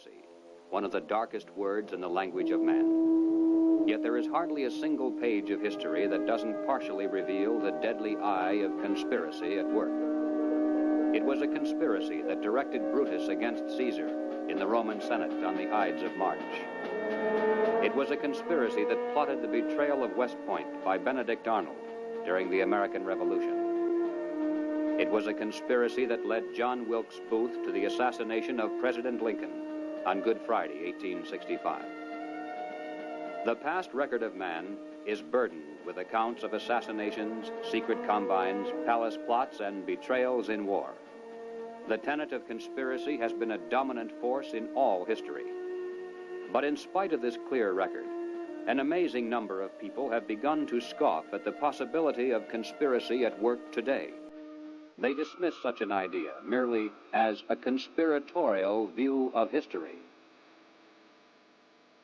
conspiracy, one of the darkest words in the language of man. Yet there is hardly a single page of history that doesn't partially reveal the deadly eye of conspiracy at work. It was a conspiracy that directed Brutus against Caesar in the Roman Senate on the Ides of March. It was a conspiracy that plotted the betrayal of West Point by Benedict Arnold during the American Revolution. It was a conspiracy that led John Wilkes Booth to the assassination of President Lincoln on Good Friday, 1865. The past record of man is burdened with accounts of assassinations, secret combines, palace plots, and betrayals in war. The tenet of conspiracy has been a dominant force in all history. But in spite of this clear record, an amazing number of people have begun to scoff at the possibility of conspiracy at work today. They dismiss such an idea merely as a conspiratorial view of history.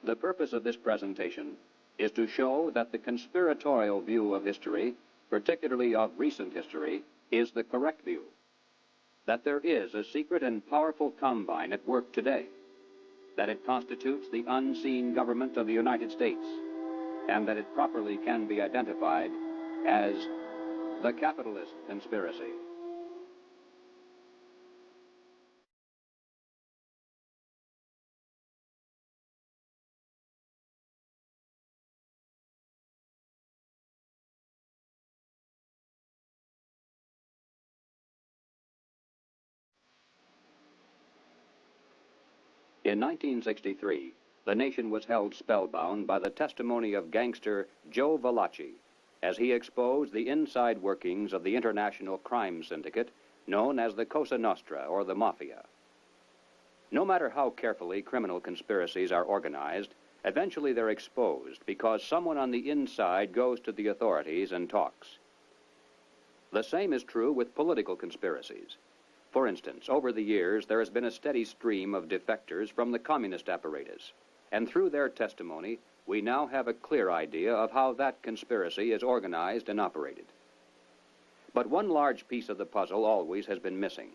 The purpose of this presentation is to show that the conspiratorial view of history, particularly of recent history, is the correct view. That there is a secret and powerful combine at work today. That it constitutes the unseen government of the United States, and that it properly can be identified as the capitalist conspiracy. In 1963, the nation was held spellbound by the testimony of gangster Joe Valachi as he exposed the inside workings of the international crime syndicate known as the Cosa Nostra, or the Mafia. No matter how carefully criminal conspiracies are organized, eventually they're exposed because someone on the inside goes to the authorities and talks. The same is true with political conspiracies. For instance, over the years, there has been a steady stream of defectors from the communist apparatus, and through their testimony, we now have a clear idea of how that conspiracy is organized and operated. But one large piece of the puzzle always has been missing.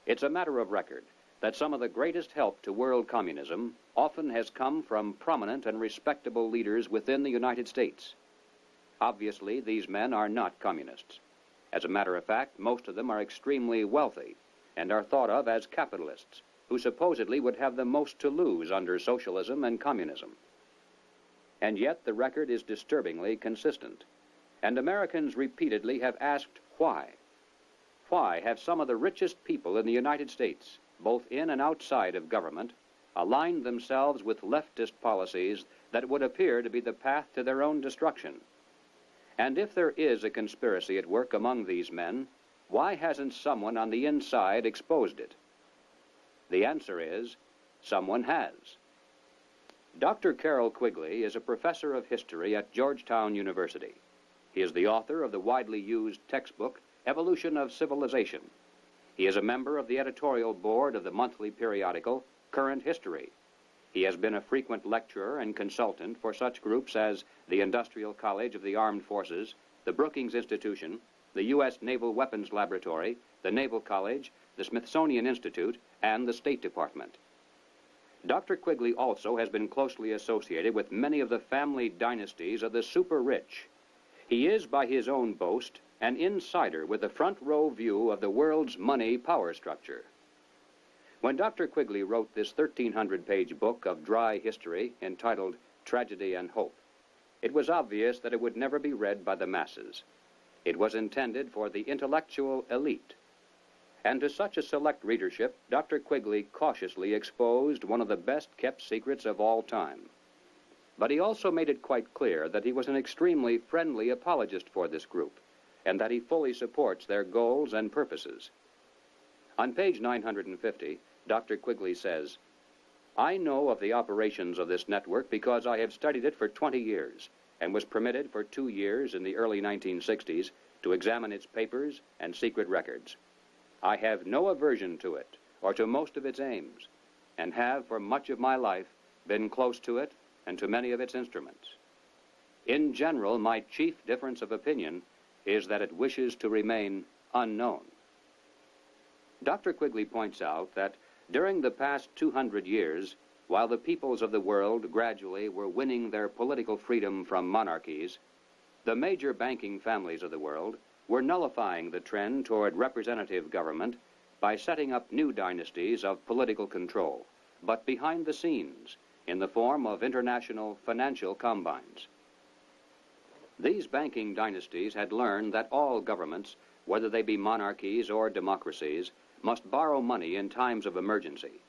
It's a matter of record that some of the greatest help to world communism often has come from prominent and respectable leaders within the United States. Obviously, these men are not communists. As a matter of fact, most of them are extremely wealthy and are thought of as capitalists who supposedly would have the most to lose under socialism and communism. And yet the record is disturbingly consistent, and Americans repeatedly have asked why. Why have some of the richest people in the United States, both in and outside of government, aligned themselves with leftist policies that would appear to be the path to their own destruction? And if there is a conspiracy at work among these men, why hasn't someone on the inside exposed it? The answer is, someone has. Dr. Carroll Quigley is a professor of history at Georgetown University. He is the author of the widely used textbook, Evolution of Civilization. He is a member of the editorial board of the monthly periodical, Current History. He has been a frequent lecturer and consultant for such groups as the Industrial College of the Armed Forces, the Brookings Institution, the U.S. Naval Weapons Laboratory, the Naval College, the Smithsonian Institute, and the State Department. Dr. Quigley also has been closely associated with many of the family dynasties of the super-rich. He is, by his own boast, an insider with a front-row view of the world's money power structure. When Dr. Quigley wrote this 1,300-page book of dry history entitled Tragedy and Hope, it was obvious that it would never be read by the masses. It was intended for the intellectual elite. And to such a select readership, Dr. Quigley cautiously exposed one of the best-kept secrets of all time. But he also made it quite clear that he was an extremely friendly apologist for this group, and that he fully supports their goals and purposes. On page 950, Dr. Quigley says, "I know of the operations of this network because I have studied it for 20 years and was permitted for 2 years in the early 1960s to examine its papers and secret records. I have no aversion to it or to most of its aims, and have for much of my life been close to it and to many of its instruments. In general, my chief difference of opinion is that it wishes to remain unknown." Dr. Quigley points out that During the past 200 years, while the peoples of the world gradually were winning their political freedom from monarchies, the major banking families of the world were nullifying the trend toward representative government by setting up new dynasties of political control, but behind the scenes, in the form of international financial combines. These banking dynasties had learned that all governments, whether they be monarchies or democracies, must borrow money in times of emergency,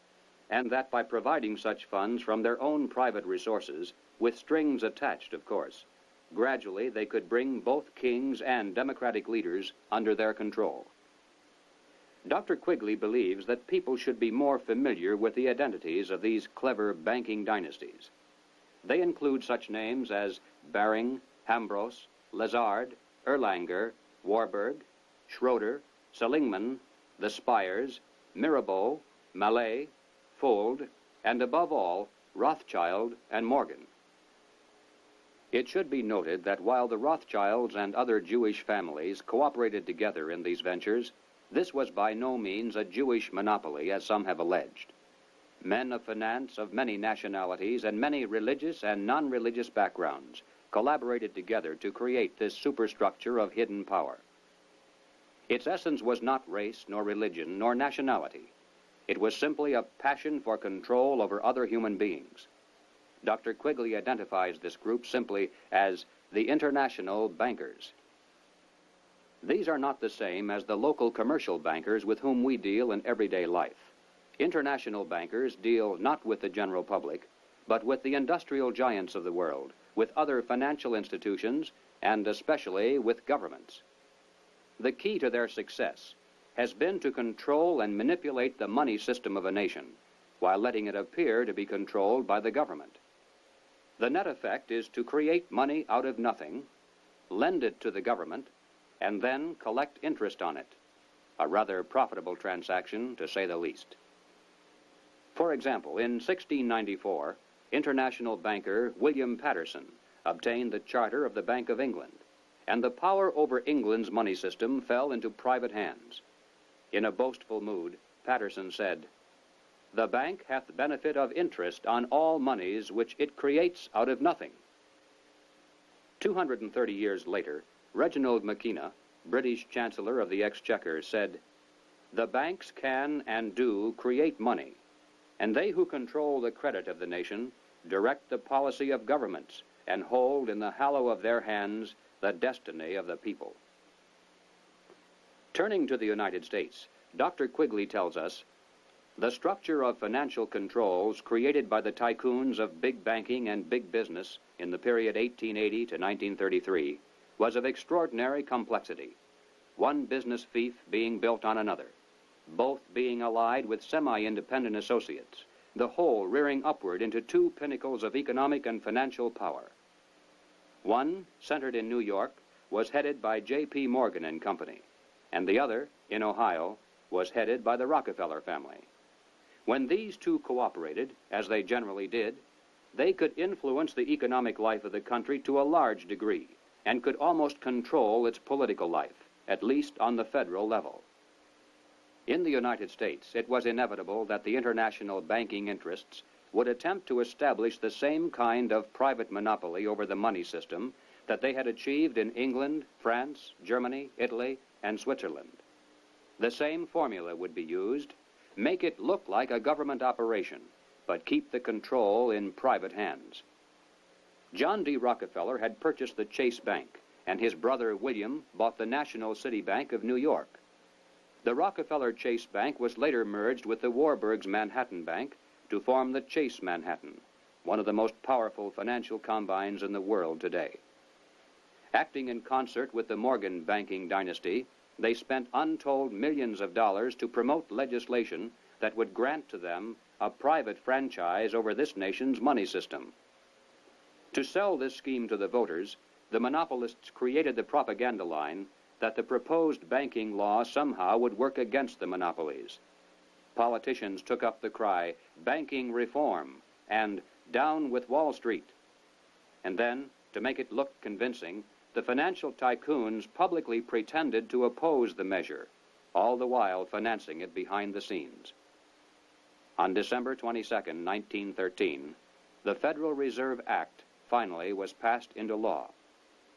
and that by providing such funds from their own private resources, with strings attached, of course, gradually they could bring both kings and democratic leaders under their control. Dr. Quigley believes that people should be more familiar with the identities of these clever banking dynasties. They include such names as Baring, Hambros, Lazard, Erlanger, Warburg, Schroeder, Seligman, the Spires, Mirabeau, Mallet, Fould, and above all, Rothschild and Morgan. It should be noted that while the Rothschilds and other Jewish families cooperated together in these ventures, this was by no means a Jewish monopoly, as some have alleged. Men of finance of many nationalities and many religious and non-religious backgrounds collaborated together to create this superstructure of hidden power. Its essence was not race, nor religion, nor nationality. It was simply a passion for control over other human beings. Dr. Quigley identifies this group simply as the international bankers. These are not the same as the local commercial bankers with whom we deal in everyday life. International bankers deal not with the general public, but with the industrial giants of the world, with other financial institutions, and especially with governments. The key to their success has been to control and manipulate the money system of a nation, while letting it appear to be controlled by the government. The net effect is to create money out of nothing, lend it to the government, and then collect interest on it. A rather profitable transaction, to say the least. For example, in 1694, international banker William Patterson obtained the charter of the Bank of England, and the power over England's money system fell into private hands. In a boastful mood, Patterson said, "The bank hath benefit of interest on all monies which it creates out of nothing." 230 years later, Reginald Mackina, British Chancellor of the Exchequer, said, "The banks can and do create money, and they who control the credit of the nation direct the policy of governments and hold in the hollow of their hands the destiny of the people." Turning to the United States, Dr. Quigley tells us, "The structure of financial controls created by the tycoons of big banking and big business in the period 1880 to 1933 was of extraordinary complexity, one business fief being built on another, both being allied with semi-independent associates, the whole rearing upward into two pinnacles of economic and financial power. One, centered in New York, was headed by J.P. Morgan and Company, and the other, in Ohio, was headed by the Rockefeller family. When these two cooperated, as they generally did, they could influence the economic life of the country to a large degree, and could almost control its political life, at least on the federal level. In the United States, it was inevitable that the international banking interests would attempt to establish the same kind of private monopoly over the money system that they had achieved in England, France, Germany, Italy, and Switzerland. The same formula would be used: make it look like a government operation, but keep the control in private hands. John D. Rockefeller had purchased the Chase Bank, and his brother William bought the National City Bank of New York. The Rockefeller Chase Bank was later merged with the Warburg's Manhattan Bank to form the Chase Manhattan, one of the most powerful financial combines in the world today. Acting in concert with the Morgan banking dynasty, they spent untold millions of dollars to promote legislation that would grant to them a private franchise over this nation's money system. To sell this scheme to the voters, the monopolists created the propaganda line that the proposed banking law somehow would work against the monopolies. Politicians took up the cry, "Banking reform," and "Down with Wall Street." And then, to make it look convincing, the financial tycoons publicly pretended to oppose the measure, all the while financing it behind the scenes. On December 22, 1913, the Federal Reserve Act finally was passed into law.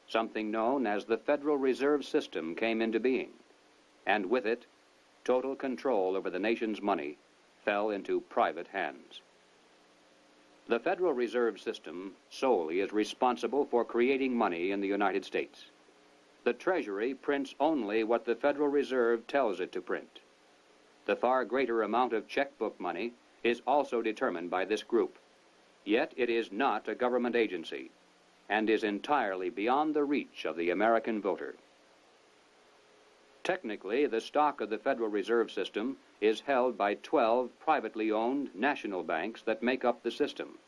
Something known as the Federal Reserve System came into being, and with it, total control over the nation's money fell into private hands. The Federal Reserve System solely is responsible for creating money in the United States. The Treasury prints only what the Federal Reserve tells it to print. The far greater amount of checkbook money is also determined by this group. Yet it is not a government agency and is entirely beyond the reach of the American voter. Technically, the stock of the Federal Reserve System is held by 12 privately owned national banks that make up the system.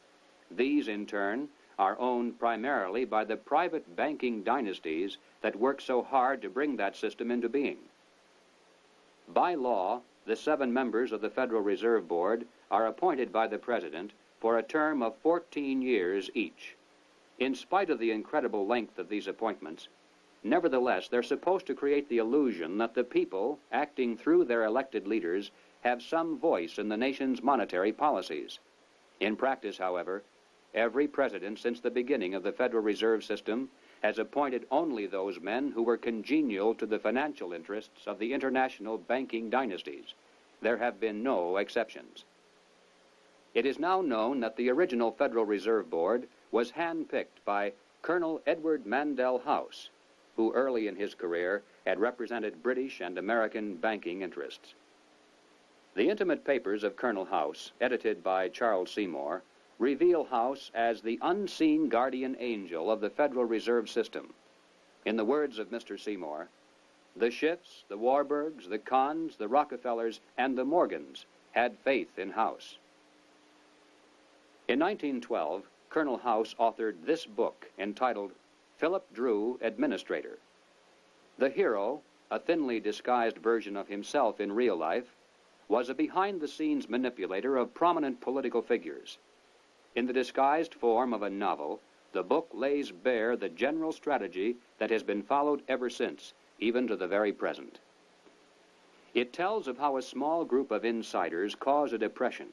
These, in turn, are owned primarily by the private banking dynasties that work so hard to bring that system into being. By law, the 7 members of the Federal Reserve Board are appointed by the President for a term of 14 years each. In spite of the incredible length of these appointments, nevertheless, they're supposed to create the illusion that the people, acting through their elected leaders, have some voice in the nation's monetary policies. In practice, however, every president since the beginning of the Federal Reserve System has appointed only those men who were congenial to the financial interests of the international banking dynasties. There have been no exceptions. It is now known that the original Federal Reserve Board was handpicked by Colonel Edward Mandell House, who early in his career had represented British and American banking interests. The intimate papers of Colonel House, edited by Charles Seymour, reveal House as the unseen guardian angel of the Federal Reserve System. In the words of Mr. Seymour, the Schiffs, the Warburgs, the Kahns, the Rockefellers, and the Morgans had faith in House. In 1912, Colonel House authored this book entitled Philip Drew, Administrator. The hero, a thinly disguised version of himself in real life, was a behind-the-scenes manipulator of prominent political figures. In the disguised form of a novel, the book lays bare the general strategy that has been followed ever since, even to the very present. It tells of how a small group of insiders cause a depression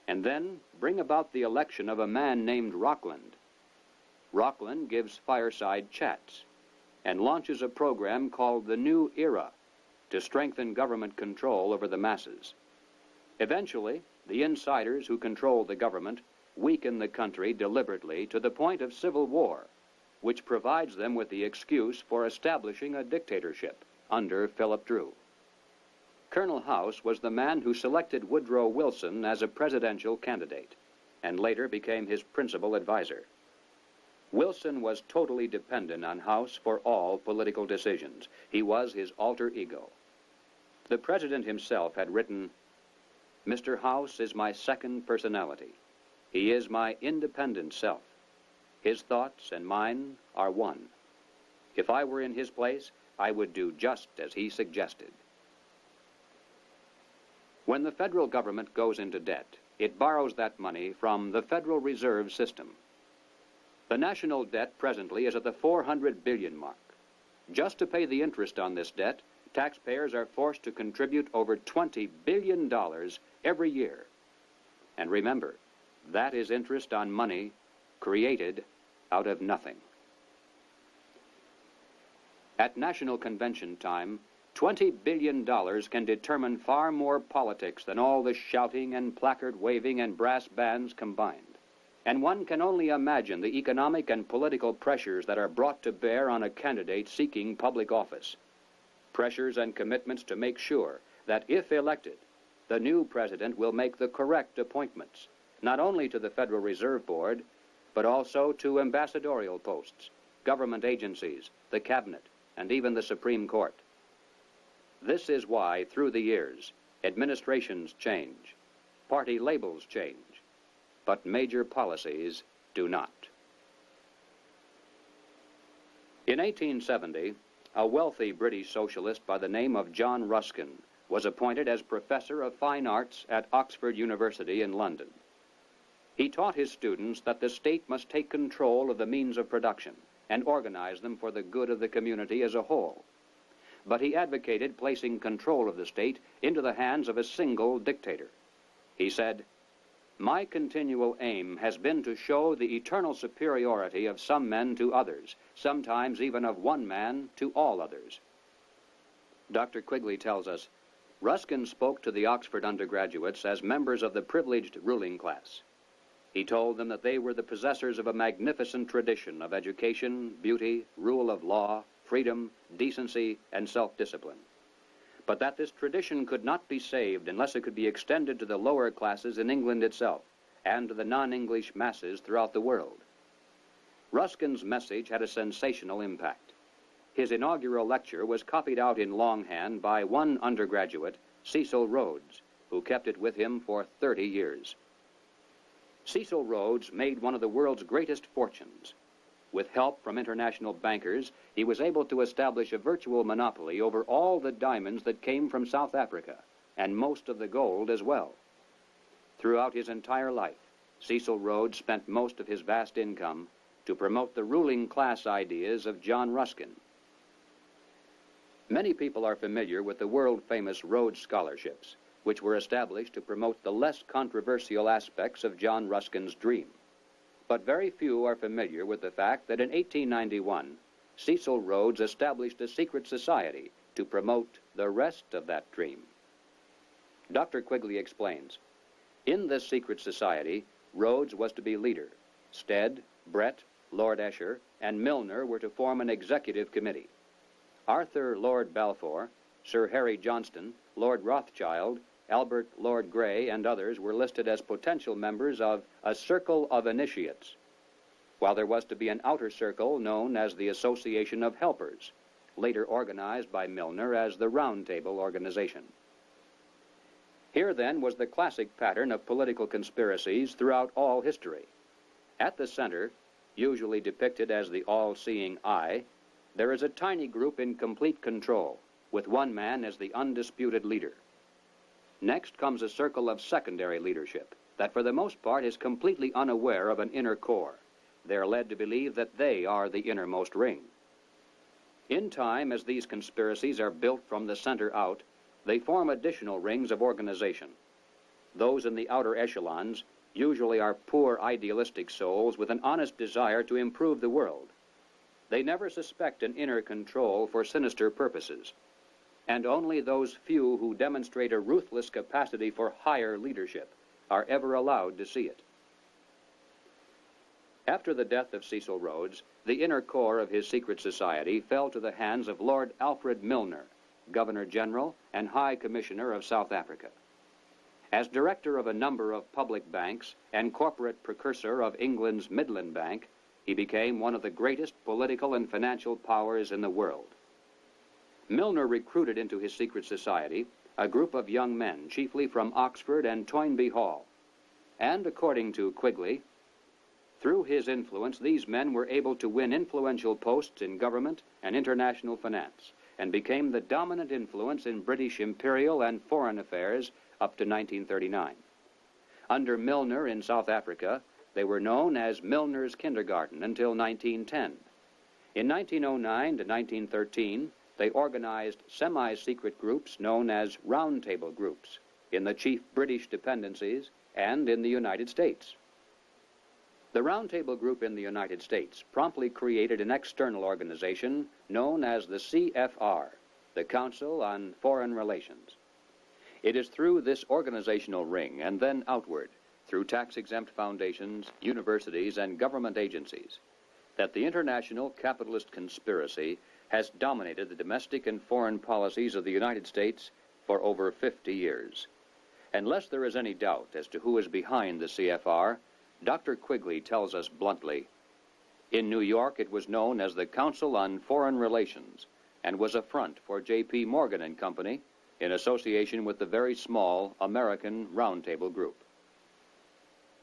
and then bring about the election of a man named Rockland. Rockland gives fireside chats and launches a program called the New Era to strengthen government control over the masses. Eventually, the insiders who control the government weaken the country deliberately to the point of civil war, which provides them with the excuse for establishing a dictatorship under Philip Drew. Colonel House was the man who selected Woodrow Wilson as a presidential candidate and later became his principal advisor. Wilson was totally dependent on House for all political decisions. He was his alter ego. The president himself had written, "Mr. House is my second personality. He is my independent self. His thoughts and mine are one. If I were in his place, I would do just as he suggested." When the federal government goes into debt, it borrows that money from the Federal Reserve System. The national debt presently is at the 400 billion mark. Just to pay the interest on this debt, taxpayers are forced to contribute over $20 billion every year. And remember, that is interest on money created out of nothing. At National Convention time, $20 billion can determine far more politics than all the shouting and placard waving and brass bands combined. And one can only imagine the economic and political pressures that are brought to bear on a candidate seeking public office. Pressures and commitments to make sure that if elected, the new president will make the correct appointments, not only to the Federal Reserve Board, but also to ambassadorial posts, government agencies, the cabinet, and even the Supreme Court. This is why, through the years, administrations change, party labels change, but major policies do not. In 1870, a wealthy British socialist by the name of John Ruskin was appointed as Professor of Fine Arts at Oxford University in London. He taught his students that the state must take control of the means of production and organize them for the good of the community as a whole. But he advocated placing control of the state into the hands of a single dictator. He said, "My continual aim has been to show the eternal superiority of some men to others, sometimes even of one man to all others." Dr. Quigley tells us, Ruskin spoke to the Oxford undergraduates as members of the privileged ruling class. He told them that they were the possessors of a magnificent tradition of education, beauty, rule of law, freedom, decency, and self-discipline, but that this tradition could not be saved unless it could be extended to the lower classes in England itself and to the non-English masses throughout the world. Ruskin's message had a sensational impact. His inaugural lecture was copied out in longhand by one undergraduate, Cecil Rhodes, who kept it with him for 30 years. Cecil Rhodes made one of the world's greatest fortunes. With help from international bankers, he was able to establish a virtual monopoly over all the diamonds that came from South Africa, and most of the gold as well. Throughout his entire life, Cecil Rhodes spent most of his vast income to promote the ruling class ideas of John Ruskin. Many people are familiar with the world-famous Rhodes Scholarships, which were established to promote the less controversial aspects of John Ruskin's dream. But very few are familiar with the fact that in 1891, Cecil Rhodes established a secret society to promote the rest of that dream. Dr. Quigley explains, in this secret society, Rhodes was to be leader. Stead, Brett, Lord Esher, and Milner were to form an executive committee. Arthur Lord Balfour, Sir Harry Johnston, Lord Rothschild, Albert Lord Grey, and others were listed as potential members of a circle of initiates, while there was to be an outer circle known as the Association of Helpers, later organized by Milner as the Round Table Organization. Here, then, was the classic pattern of political conspiracies throughout all history. At the center, usually depicted as the all-seeing eye, there is a tiny group in complete control, with one man as the undisputed leader. Next comes a circle of secondary leadership that for the most part is completely unaware of an inner core. They're led to believe that they are the innermost ring. In time, as these conspiracies are built from the center out, they form additional rings of organization. Those in the outer echelons usually are poor idealistic souls with an honest desire to improve the world. They never suspect an inner control for sinister purposes, and only those few who demonstrate a ruthless capacity for higher leadership are ever allowed to see it. After the death of Cecil Rhodes, the inner core of his secret society fell to the hands of Lord Alfred Milner, Governor-General and High Commissioner of South Africa. As director of a number of public banks and corporate precursor of England's Midland Bank, he became one of the greatest political and financial powers in the world. Milner recruited into his secret society a group of young men, chiefly from Oxford and Toynbee Hall. And according to Quigley, through his influence, these men were able to win influential posts in government and international finance, and became the dominant influence in British imperial and foreign affairs up to 1939. Under Milner in South Africa, they were known as Milner's Kindergarten until 1910. In 1909 to 1913, they organized semi-secret groups known as Round Table groups in the chief British dependencies and in the United States. The Round Table group in the United States promptly created an external organization known as the CFR, the Council on Foreign Relations. It is through this organizational ring and then outward, through tax-exempt foundations, universities, and government agencies, that the international capitalist conspiracy has dominated the domestic and foreign policies of the United States for over 50 years. Unless there is any doubt as to who is behind the CFR, Dr. Quigley tells us bluntly, in New York it was known as the Council on Foreign Relations and was a front for J.P. Morgan and Company in association with the very small American Round Table Group.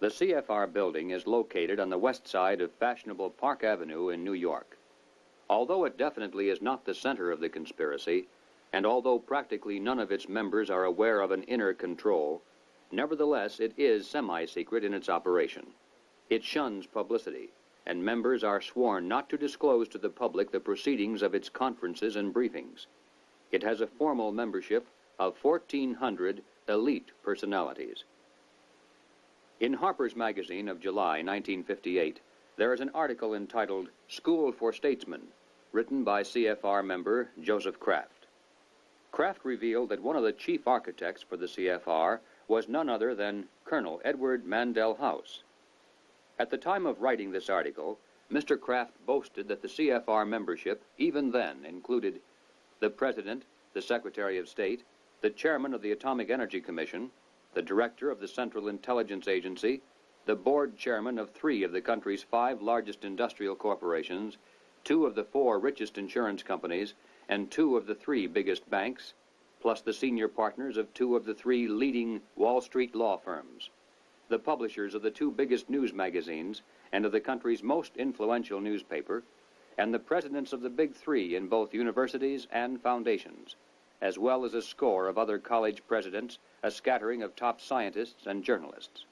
The CFR building is located on the west side of fashionable Park Avenue in New York. Although it definitely is not the center of the conspiracy, and although practically none of its members are aware of an inner control, nevertheless it is semi-secret in its operation. It shuns publicity, and members are sworn not to disclose to the public the proceedings of its conferences and briefings. It has a formal membership of 1,400 elite personalities. In Harper's Magazine of July 1958, there is an article entitled School for Statesmen, written by CFR member Joseph Kraft. Kraft revealed that one of the chief architects for the CFR was none other than Colonel Edward Mandell House. At the time of writing this article, Mr. Kraft boasted that the CFR membership even then included the President, the Secretary of State, the Chairman of the Atomic Energy Commission, the Director of the Central Intelligence Agency, the Board Chairman of 3 of the country's 5 largest industrial corporations, 2 of the 4 richest insurance companies, and 2 of the 3 biggest banks, plus the senior partners of 2 of the 3 leading Wall Street law firms, the publishers of the 2 biggest news magazines and of the country's most influential newspaper, and the presidents of the big 3 in both universities and foundations, as well as a score of other college presidents, a scattering of top scientists and journalists.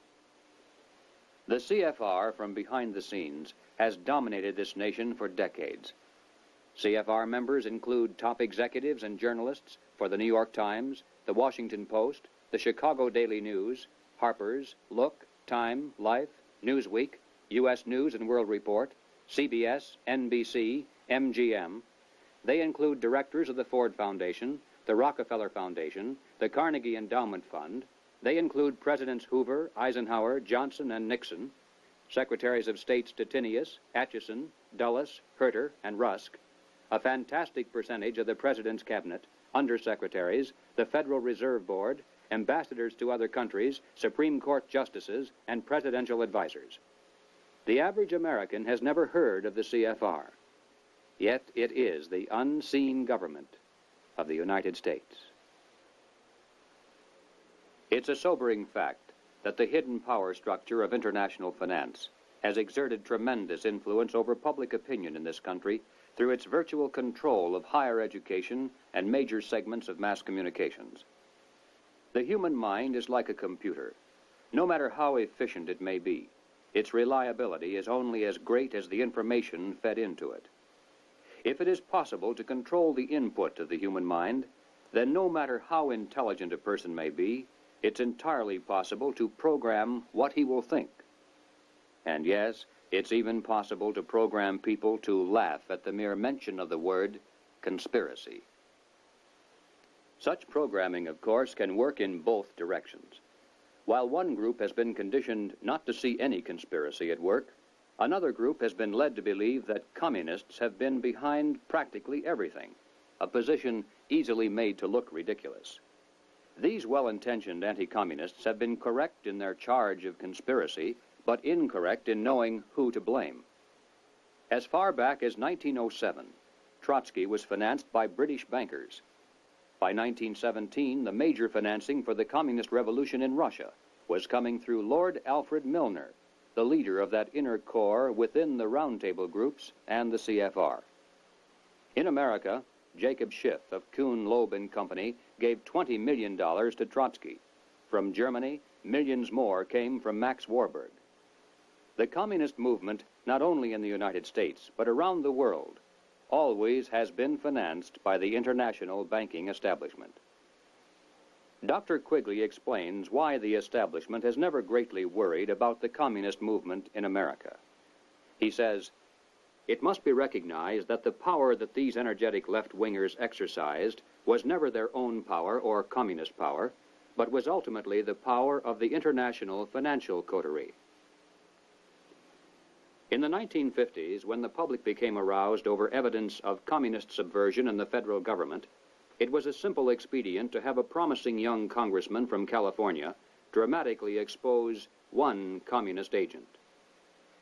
The CFR, from behind the scenes, has dominated this nation for decades. CFR members include top executives and journalists for the New York Times, the Washington Post, the Chicago Daily News, Harper's, Look, Time, Life, Newsweek, U.S. News and World Report, CBS, NBC, MGM. They include directors of the Ford Foundation, the Rockefeller Foundation, the Carnegie Endowment Fund. They include Presidents Hoover, Eisenhower, Johnson, and Nixon, Secretaries of State Stettinius, Atchison, Dulles, Herter, and Rusk, a fantastic percentage of the President's cabinet, undersecretaries, the Federal Reserve Board, ambassadors to other countries, Supreme Court justices, and presidential advisors. The average American has never heard of the CFR, yet it is the unseen government of the United States. It's a sobering fact that the hidden power structure of international finance has exerted tremendous influence over public opinion in this country through its virtual control of higher education and major segments of mass communications. The human mind is like a computer. No matter how efficient it may be, its reliability is only as great as the information fed into it. If it is possible to control the input of the human mind, then no matter how intelligent a person may be, it's entirely possible to program what he will think. And yes, it's even possible to program people to laugh at the mere mention of the word conspiracy. Such programming, of course, can work in both directions. While one group has been conditioned not to see any conspiracy at work, another group has been led to believe that communists have been behind practically everything, a position easily made to look ridiculous. These well-intentioned anti-communists have been correct in their charge of conspiracy, but incorrect in knowing who to blame. As far back as 1907, Trotsky was financed by British bankers. By 1917, the major financing for the communist revolution in Russia was coming through Lord Alfred Milner, the leader of that inner core within the roundtable groups and the CFR. In America, Jacob Schiff of Kuhn, Loeb and Company gave $20 million to Trotsky. From Germany, millions more came from Max Warburg. The communist movement, not only in the United States, but around the world, always has been financed by the international banking establishment. Dr. Quigley explains why the establishment has never greatly worried about the communist movement in America. He says, "It must be recognized that the power that these energetic left-wingers exercised was never their own power or communist power, but was ultimately the power of the international financial coterie." In the 1950s, when the public became aroused over evidence of communist subversion in the federal government, it was a simple expedient to have a promising young congressman from California dramatically expose one communist agent.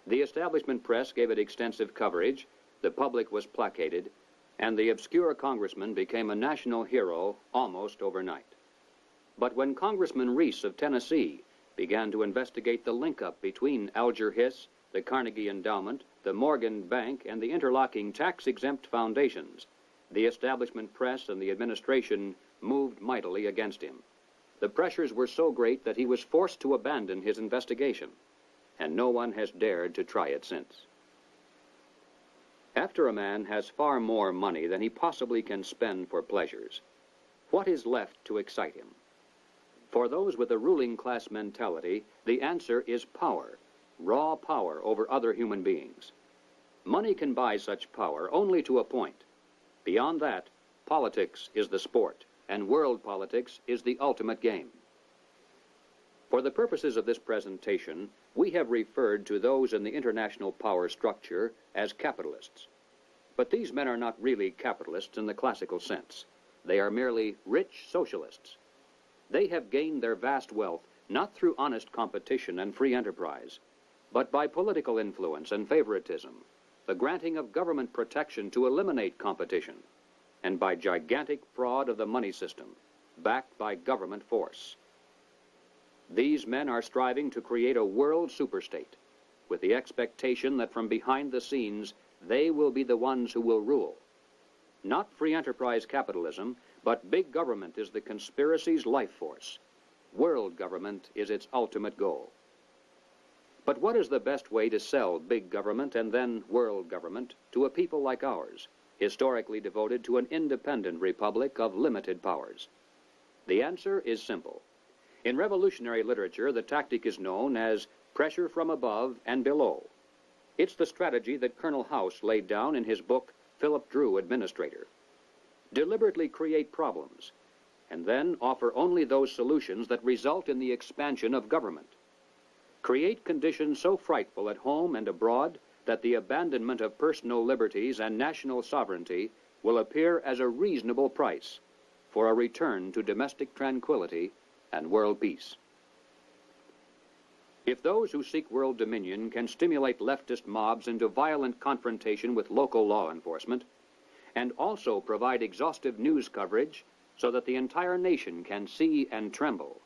The establishment press gave it extensive coverage, the public was placated, and the obscure congressman became a national hero almost overnight. But when Congressman Reese of Tennessee began to investigate the link-up between Alger Hiss, the Carnegie Endowment, the Morgan Bank, and the interlocking tax-exempt foundations, the establishment press and the administration moved mightily against him. The pressures were so great that he was forced to abandon his investigation, and no one has dared to try it since. After a man has far more money than he possibly can spend for pleasures, what is left to excite him? For those with a ruling class mentality, the answer is power, raw power over other human beings. Money can buy such power only to a point. Beyond that, politics is the sport, and world politics is the ultimate game. For the purposes of this presentation, we have referred to those in the international power structure as capitalists. But these men are not really capitalists in the classical sense. They are merely rich socialists. They have gained their vast wealth not through honest competition and free enterprise, but by political influence and favoritism, the granting of government protection to eliminate competition, and by gigantic fraud of the money system, backed by government force. These men are striving to create a world superstate, with the expectation that from behind the scenes, they will be the ones who will rule. Not free enterprise capitalism, but big government is the conspiracy's life force. World government is its ultimate goal. But what is the best way to sell big government and then world government to a people like ours, historically devoted to an independent republic of limited powers? The answer is simple. In revolutionary literature, the tactic is known as pressure from above and below. It's the strategy that Colonel House laid down in his book, Philip Drew, Administrator. Deliberately create problems, and then offer only those solutions that result in the expansion of government. Create conditions so frightful at home and abroad that the abandonment of personal liberties and national sovereignty will appear as a reasonable price for a return to domestic tranquility and world peace. If those who seek world dominion can stimulate leftist mobs into violent confrontation with local law enforcement, and also provide exhaustive news coverage so that the entire nation can see and tremble,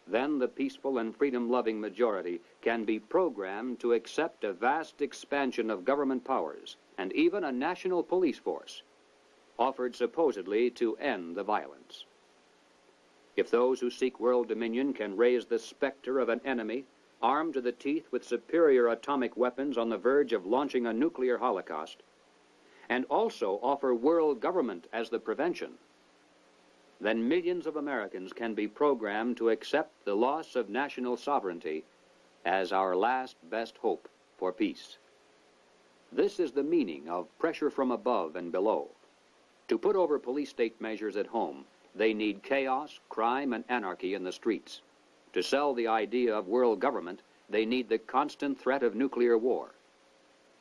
then the peaceful and freedom-loving majority can be programmed to accept a vast expansion of government powers and even a national police force, offered supposedly to end the violence. If those who seek world dominion can raise the specter of an enemy armed to the teeth with superior atomic weapons on the verge of launching a nuclear holocaust, and also offer world government as the prevention, then millions of Americans can be programmed to accept the loss of national sovereignty as our last best hope for peace. This is the meaning of pressure from above and below. To put over police state measures at home, they need chaos, crime, and anarchy in the streets. To sell the idea of world government, they need the constant threat of nuclear war.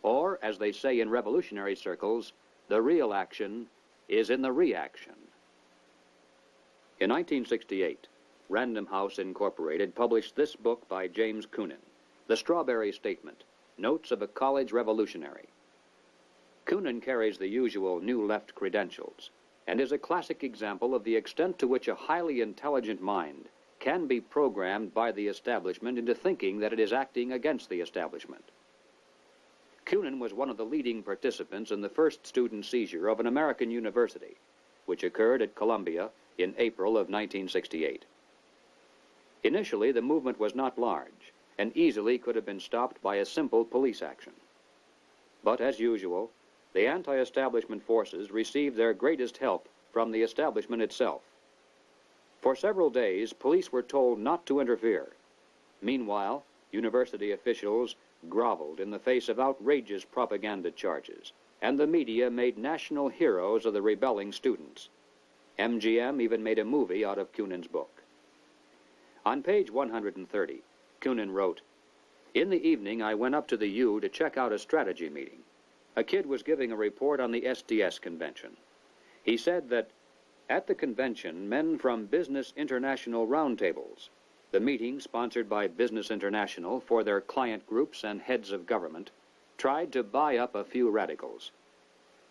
Or, as they say in revolutionary circles, the real action is in the reaction. In 1968, Random House Incorporated published this book by James Coonan, The Strawberry Statement, Notes of a College Revolutionary. Coonan carries the usual New Left credentials and is a classic example of the extent to which a highly intelligent mind can be programmed by the establishment into thinking that it is acting against the establishment. Coonan was one of the leading participants in the first student seizure of an American university, which occurred at Columbia in April of 1968. Initially, the movement was not large and easily could have been stopped by a simple police action. But as usual, the anti-establishment forces received their greatest help from the establishment itself. For several days, police were told not to interfere. Meanwhile, university officials groveled in the face of outrageous propaganda charges, and the media made national heroes of the rebelling students. MGM even made a movie out of Coonan's book. On page 130, Coonan wrote, "In the evening, I went up to the U to check out a strategy meeting. A kid was giving a report on the SDS convention. He said that at the convention, men from Business International roundtables, the meeting sponsored by Business International for their client groups and heads of government, tried to buy up a few radicals.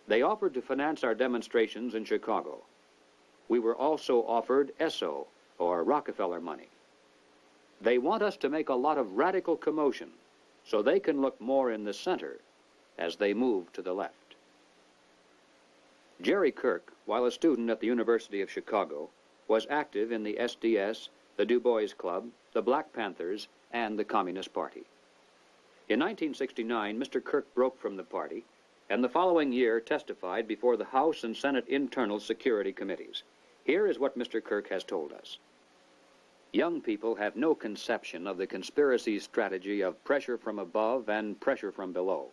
They offered to finance our demonstrations in Chicago. We were also offered ESSO, or Rockefeller money. They want us to make a lot of radical commotion so they can look more in the center as they move to the left." Jerry Kirk, while a student at the University of Chicago, was active in the SDS, the Du Bois Club, the Black Panthers, and the Communist Party. In 1969, Mr. Kirk broke from the party, and the following year testified before the House and Senate Internal Security Committees. Here is what Mr. Kirk has told us. Young people have no conception of the conspiracy's strategy of pressure from above and pressure from below.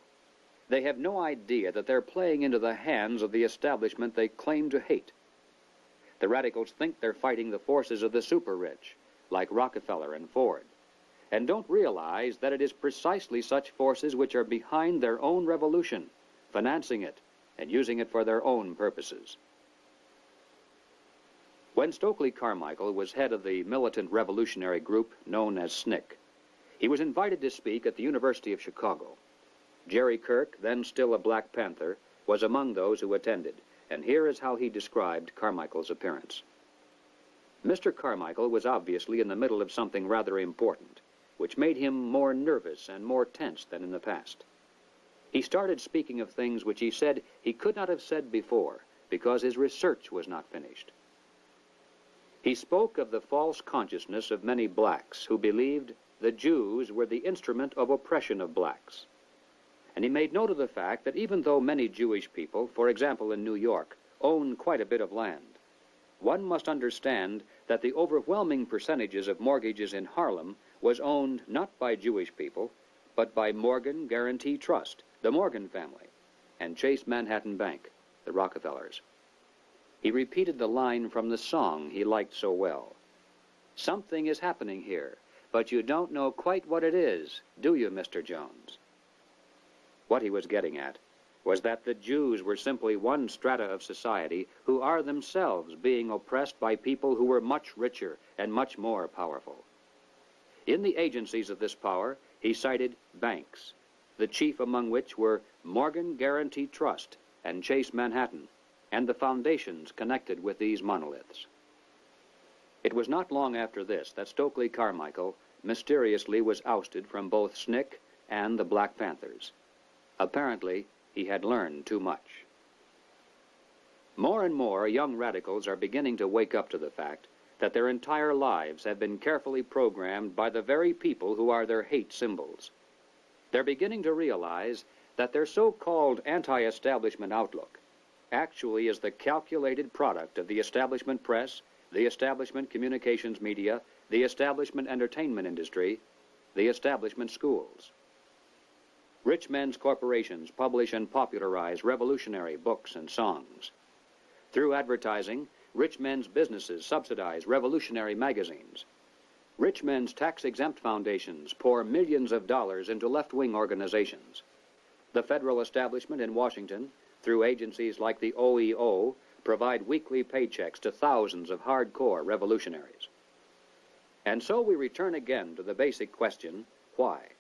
They have no idea that they're playing into the hands of the establishment they claim to hate. The radicals think they're fighting the forces of the super-rich, like Rockefeller and Ford, and don't realize that it is precisely such forces which are behind their own revolution, financing it and using it for their own purposes. When Stokely Carmichael was head of the militant revolutionary group known as SNCC, he was invited to speak at the University of Chicago. Jerry Kirk, then still a Black Panther, was among those who attended, and here is how he described Carmichael's appearance. Mr. Carmichael was obviously in the middle of something rather important, which made him more nervous and more tense than in the past. He started speaking of things which he said he could not have said before, because his research was not finished. He spoke of the false consciousness of many blacks who believed the Jews were the instrument of oppression of blacks. And he made note of the fact that even though many Jewish people, for example in New York, own quite a bit of land, one must understand that the overwhelming percentages of mortgages in Harlem was owned not by Jewish people, but by Morgan Guarantee Trust, the Morgan family, and Chase Manhattan Bank, the Rockefellers. He repeated the line from the song he liked so well. "Something is happening here, but you don't know quite what it is, do you, Mr. Jones?" What he was getting at was that the Jews were simply one strata of society who are themselves being oppressed by people who were much richer and much more powerful. In the agencies of this power, he cited banks, the chief among which were Morgan Guarantee Trust and Chase Manhattan, and the foundations connected with these monoliths. It was not long after this that Stokely Carmichael mysteriously was ousted from both SNCC and the Black Panthers. Apparently, he had learned too much. More and more young radicals are beginning to wake up to the fact that their entire lives have been carefully programmed by the very people who are their hate symbols. They're beginning to realize that their so-called anti-establishment outlook actually is the calculated product of the establishment press, the establishment communications media, the establishment entertainment industry, the establishment schools. Rich men's corporations publish and popularize revolutionary books and songs. Through advertising, rich men's businesses subsidize revolutionary magazines. Rich men's tax-exempt foundations pour millions of dollars into left-wing organizations. The federal establishment in Washington, through agencies like the OEO, provide weekly paychecks to thousands of hardcore revolutionaries. And so we return again to the basic question, why?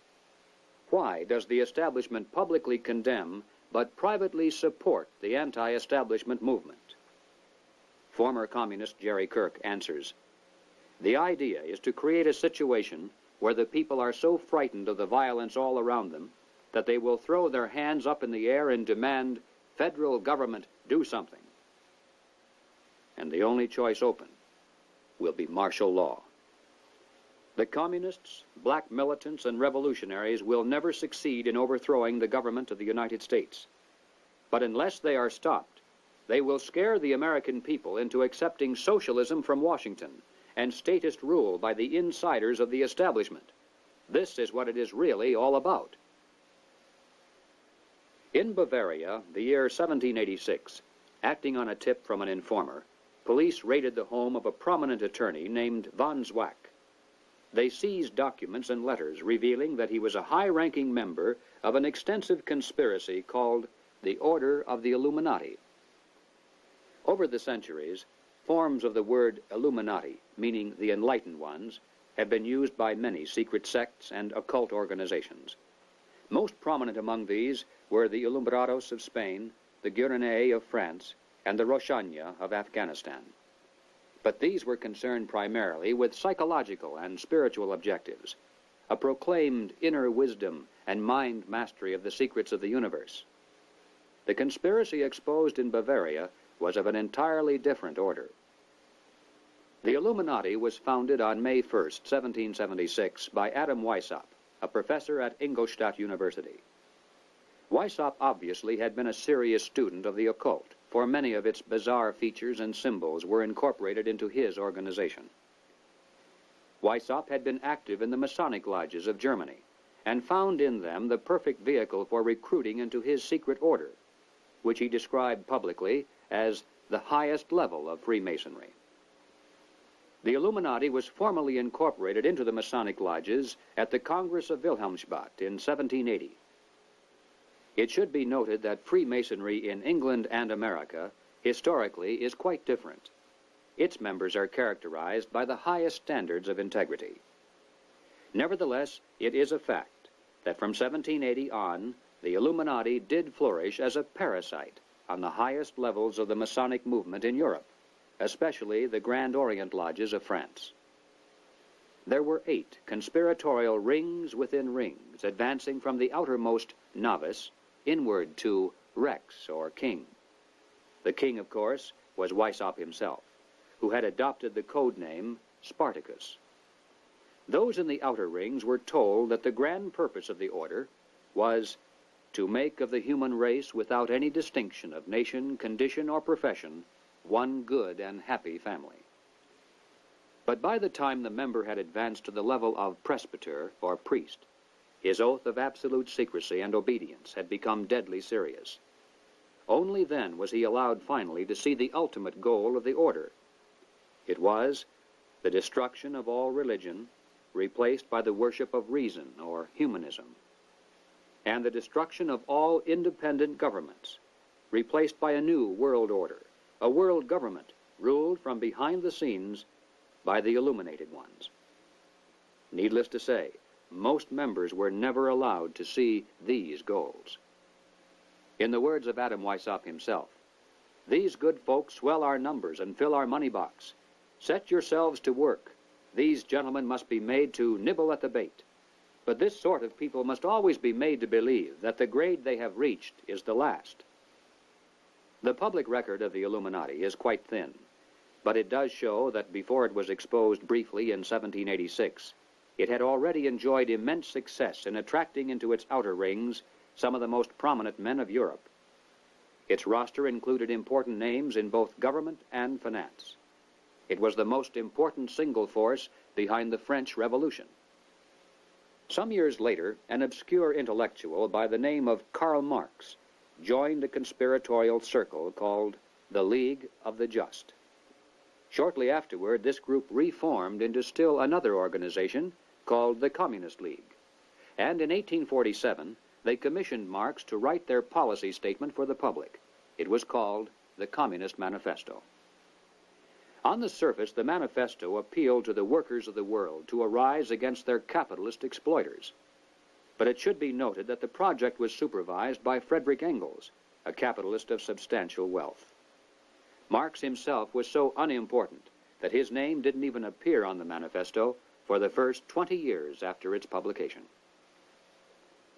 Why does the establishment publicly condemn but privately support the anti-establishment movement? Former communist Jerry Kirk answers, "The idea is to create a situation where the people are so frightened of the violence all around them that they will throw their hands up in the air and demand, 'Federal government, do something.' And the only choice open will be martial law. The communists, black militants, and revolutionaries will never succeed in overthrowing the government of the United States. But unless they are stopped, they will scare the American people into accepting socialism from Washington and statist rule by the insiders of the establishment. This is what it is really all about." In Bavaria, the year 1786, acting on a tip from an informer, police raided the home of a prominent attorney named von Zwack. They seized documents and letters revealing that he was a high-ranking member of an extensive conspiracy called the Order of the Illuminati. Over the centuries, forms of the word Illuminati, meaning the enlightened ones, have been used by many secret sects and occult organizations. Most prominent among these were the Illuminados of Spain, the Guernets of France, and the Roshania of Afghanistan. But these were concerned primarily with psychological and spiritual objectives, a proclaimed inner wisdom and mind mastery of the secrets of the universe. The conspiracy exposed in Bavaria was of an entirely different order. The Illuminati was founded on May 1st, 1776, by Adam Weishaupt, a professor at Ingolstadt University. Weishaupt obviously had been a serious student of the occult, for many of its bizarre features and symbols were incorporated into his organization. Weishaupt had been active in the Masonic lodges of Germany and found in them the perfect vehicle for recruiting into his secret order, which he described publicly as the highest level of Freemasonry. The Illuminati was formally incorporated into the Masonic lodges at the Congress of Wilhelmsbad in 1780. It should be noted that Freemasonry in England and America historically is quite different. Its members are characterized by the highest standards of integrity. Nevertheless, it is a fact that from 1780 on, the Illuminati did flourish as a parasite on the highest levels of the Masonic movement in Europe, especially the Grand Orient lodges of France. There were 8 conspiratorial rings within rings, advancing from the outermost novice inward to Rex, or king. The king, of course, was Weishaupt himself, who had adopted the code name Spartacus. Those in the outer rings were told that the grand purpose of the order was to make of the human race, without any distinction of nation, condition, or profession, one good and happy family. But by the time the member had advanced to the level of presbyter, or priest, his oath of absolute secrecy and obedience had become deadly serious. Only then was he allowed finally to see the ultimate goal of the order. It was the destruction of all religion, replaced by the worship of reason, or humanism, and the destruction of all independent governments, replaced by a new world order, a world government ruled from behind the scenes by the illuminated ones. Needless to say, most members were never allowed to see these goals. In the words of Adam Weishaupt himself, "These good folks swell our numbers and fill our money box. Set yourselves to work. These gentlemen must be made to nibble at the bait. But this sort of people must always be made to believe that the grade they have reached is the last." The public record of the Illuminati is quite thin, but it does show that before it was exposed briefly in 1786, it had already enjoyed immense success in attracting into its outer rings some of the most prominent men of Europe. Its roster included important names in both government and finance. It was the most important single force behind the French Revolution. Some years later, an obscure intellectual by the name of Karl Marx joined a conspiratorial circle called the League of the Just. Shortly afterward, this group reformed into still another organization called the Communist League, and in 1847 they commissioned Marx to write their policy statement for the public. It was called the Communist Manifesto. On the surface, the manifesto appealed to the workers of the world to arise against their capitalist exploiters. But it should be noted that the project was supervised by Friedrich Engels, a capitalist of substantial wealth. Marx himself was so unimportant that his name didn't even appear on the manifesto for the first 20 years after its publication.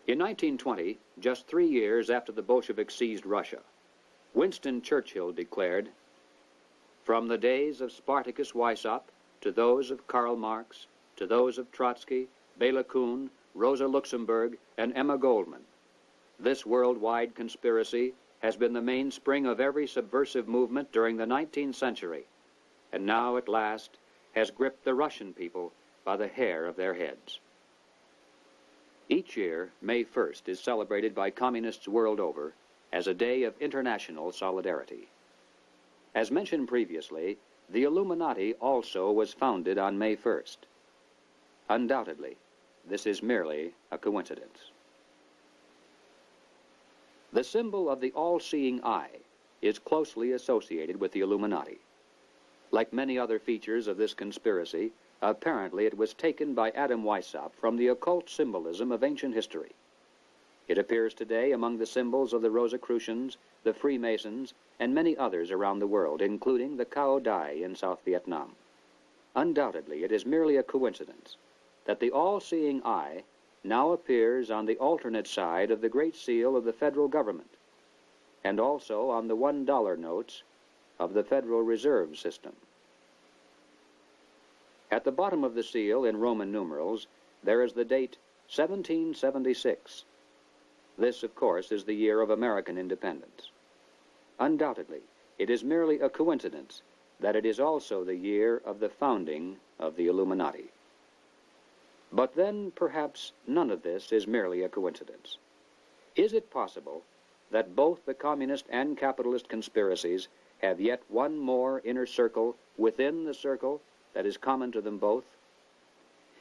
In 1920, just 3 years after the Bolsheviks seized Russia, Winston Churchill declared, "From the days of Spartacus Weishaupt to those of Karl Marx, to those of Trotsky, Bela Kun, Rosa Luxemburg, and Emma Goldman, this worldwide conspiracy has been the mainspring of every subversive movement during the 19th century, and now at last has gripped the Russian people by the hair of their heads." Each year, May 1st is celebrated by communists world over as a day of international solidarity. As mentioned previously, the Illuminati also was founded on May 1st. Undoubtedly, this is merely a coincidence. The symbol of the all-seeing eye is closely associated with the Illuminati. Like many other features of this conspiracy, apparently it was taken by Adam Weishaupt from the occult symbolism of ancient history. It appears today among the symbols of the Rosicrucians, the Freemasons, and many others around the world, including the Cao Dai in South Vietnam. Undoubtedly, it is merely a coincidence that the all-seeing eye now appears on the alternate side of the Great Seal of the federal government, and also on the $1 notes of the Federal Reserve System. At the bottom of the seal, in Roman numerals, there is the date 1776. This, of course, is the year of American independence. Undoubtedly, it is merely a coincidence that it is also the year of the founding of the Illuminati. But then, perhaps, none of this is merely a coincidence. Is it possible that both the communist and capitalist conspiracies have yet one more inner circle within the circle that is common to them both?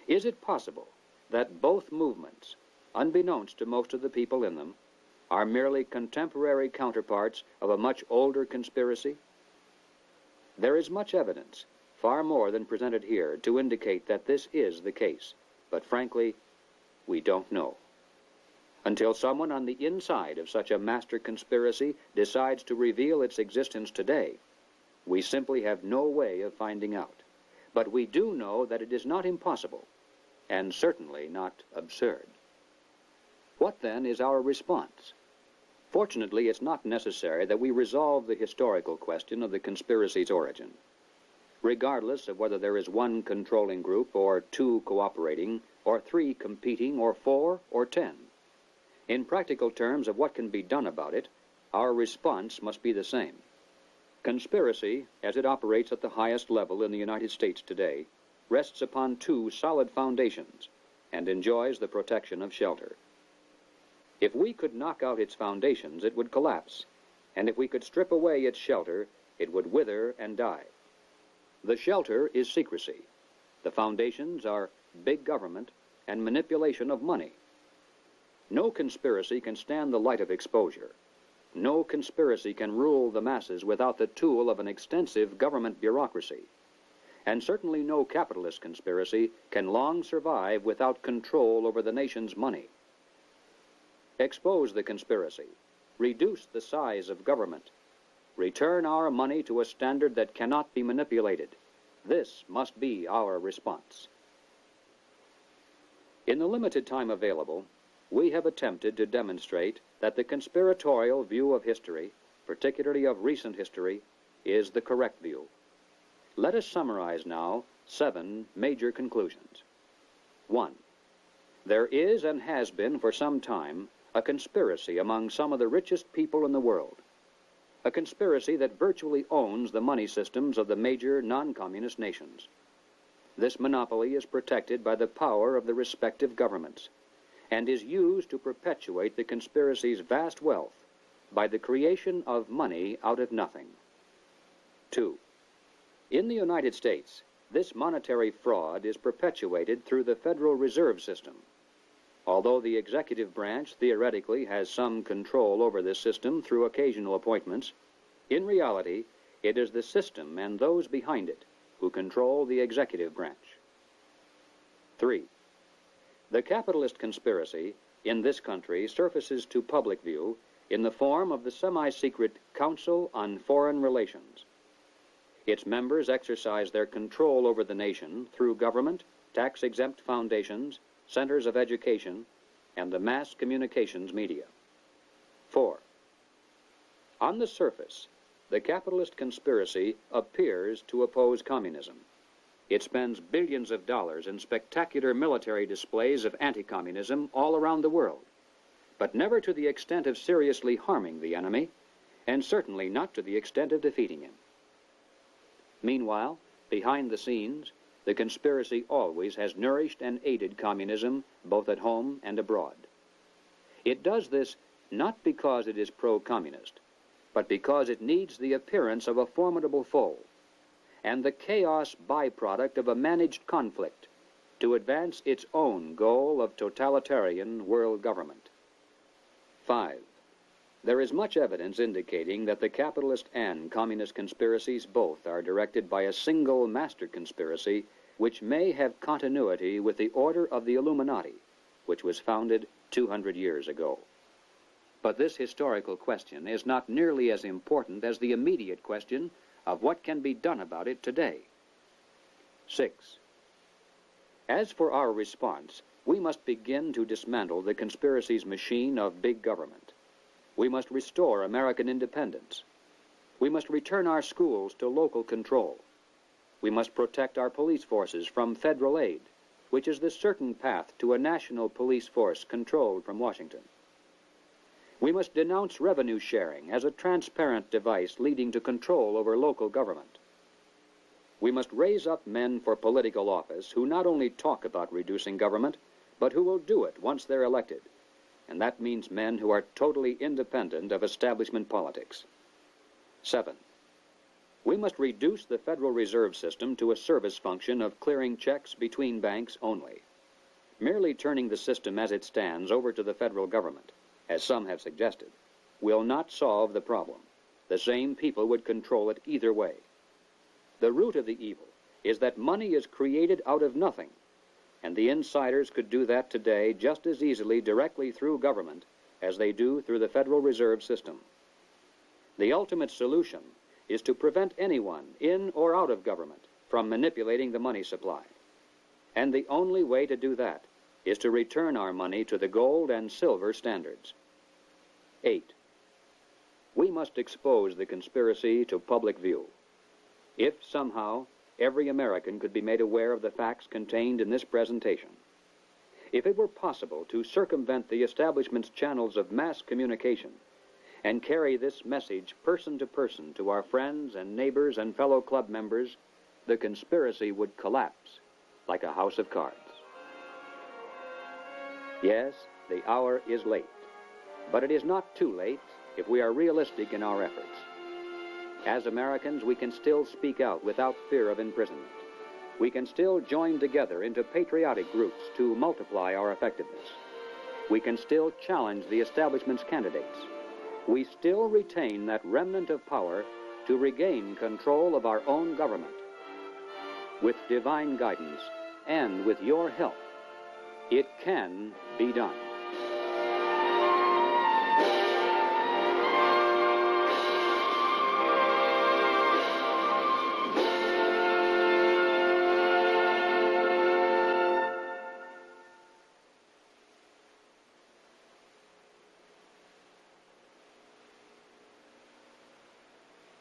Is it possible that both movements, unbeknownst to most of the people in them, are merely contemporary counterparts of a much older conspiracy? There is much evidence, far more than presented here, to indicate that this is the case, but frankly, we don't know. Until someone on the inside of such a master conspiracy decides to reveal its existence today, we simply have no way of finding out. But we do know that it is not impossible, and certainly not absurd. What then is our response? Fortunately, it's not necessary that we resolve the historical question of the conspiracy's origin. Regardless of whether there is one controlling group, or two cooperating, or three competing, or four, or 10. In practical terms of what can be done about it, our response must be the same. Conspiracy, as it operates at the highest level in the United States today, rests upon two solid foundations and enjoys the protection of shelter. If we could knock out its foundations, it would collapse, and if we could strip away its shelter, it would wither and die. The shelter is secrecy. The foundations are big government and manipulation of money. No conspiracy can stand the light of exposure. No conspiracy can rule the masses without the tool of an extensive government bureaucracy. And certainly no capitalist conspiracy can long survive without control over the nation's money. Expose the conspiracy. Reduce the size of government. Return our money to a standard that cannot be manipulated. This must be our response. In the limited time available, we have attempted to demonstrate that the conspiratorial view of history, particularly of recent history, is the correct view. Let us summarize now 7 major conclusions. 1. There is and has been for some time a conspiracy among some of the richest people in the world. A conspiracy that virtually owns the money systems of the major non-communist nations. This monopoly is protected by the power of the respective governments and is used to perpetuate the conspiracy's vast wealth by the creation of money out of nothing. 2. In the United States, this monetary fraud is perpetuated through the Federal Reserve System. Although the executive branch theoretically has some control over this system through occasional appointments, in reality, it is the system and those behind it who control the executive branch. 3. The capitalist conspiracy in this country surfaces to public view in the form of the semi-secret Council on Foreign Relations. Its members exercise their control over the nation through government, tax-exempt foundations, centers of education, and the mass communications media. 4. On the surface, the capitalist conspiracy appears to oppose communism. It spends billions of dollars in spectacular military displays of anti-communism all around the world, but never to the extent of seriously harming the enemy, and certainly not to the extent of defeating him. Meanwhile, behind the scenes, the conspiracy always has nourished and aided communism both at home and abroad. It does this not because it is pro-communist, but because it needs the appearance of a formidable foe and the chaos byproduct of a managed conflict to advance its own goal of totalitarian world government. 5. There is much evidence indicating that the capitalist and communist conspiracies both are directed by a single master conspiracy which may have continuity with the order of the Illuminati, which was founded 200 years ago. But this historical question is not nearly as important as the immediate question of what can be done about it today. 6. As for our response, we must begin to dismantle the conspiracy's machine of big government. We must restore American independence. We must return our schools to local control. We must protect our police forces from federal aid, which is the certain path to a national police force controlled from Washington. We must denounce revenue sharing as a transparent device leading to control over local government. We must raise up men for political office who not only talk about reducing government, but who will do it once they're elected. And that means men who are totally independent of establishment politics. 7. We must reduce the Federal Reserve System to a service function of clearing checks between banks only. Merely turning the system as it stands over to the federal government, as some have suggested, will not solve the problem. The same people would control it either way. The root of the evil is that money is created out of nothing, and the insiders could do that today just as easily directly through government as they do through the Federal Reserve System. The ultimate solution is to prevent anyone, in or out of government, from manipulating the money supply. And the only way to do that is to return our money to the gold and silver standards. 8. We must expose the conspiracy to public view. If somehow every American could be made aware of the facts contained in this presentation, if it were possible to circumvent the establishment's channels of mass communication and carry this message person to person to our friends and neighbors and fellow club members, the conspiracy would collapse like a house of cards. Yes, the hour is late, but it is not too late if we are realistic in our efforts. As Americans, we can still speak out without fear of imprisonment. We can still join together into patriotic groups to multiply our effectiveness. We can still challenge the establishment's candidates. We still retain that remnant of power to regain control of our own government. With divine guidance and with your help, it can be done.